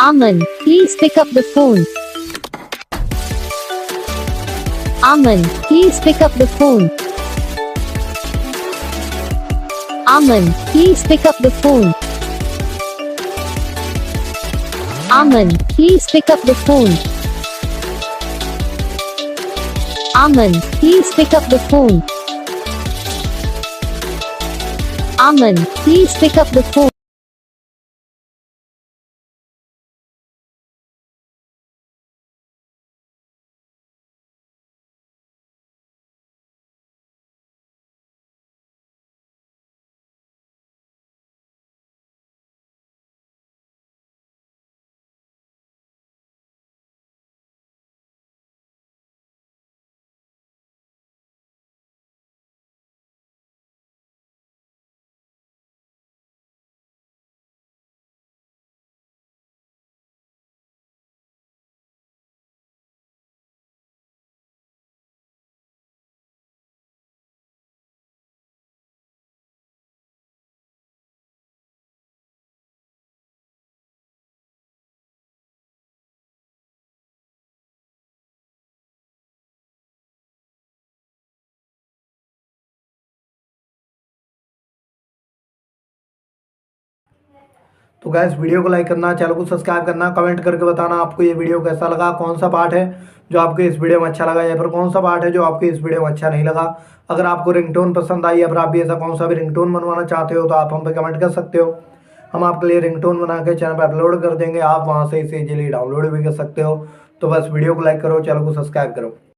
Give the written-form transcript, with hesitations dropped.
Arman, please pick up the phone. Arman, please pick up the phone. Arman, please pick up the phone. Arman, please pick up the phone. Arman, please pick up the phone. Arman, please pick up the phone. तो guys video को like करना, channel को subscribe करना, comment करके बताना आपको ये video कैसा लगा, कौन सा पार्ट है जो आपको इस वीडियो में अच्छा लगा या फिर कौन सा पार्ट है जो आपको इस वीडियो में अच्छा नहीं लगा। अगर आपको रिंगटोन पसंद आई या फिर आप भी ऐसा कौन सा भी रिंगटोन बनवाना चाहते हो तो आप हम पे कमेंट कर सकते हो। हम आपके लिए रिंगटोन बना के चैनल पर अपलोड कर देंगे, आप वहाँ से इसे इजीली डाउनलोड भी कर सकते हो। तो बस वीडियो को लाइक करो, चैनल को सब्सक्राइब करो।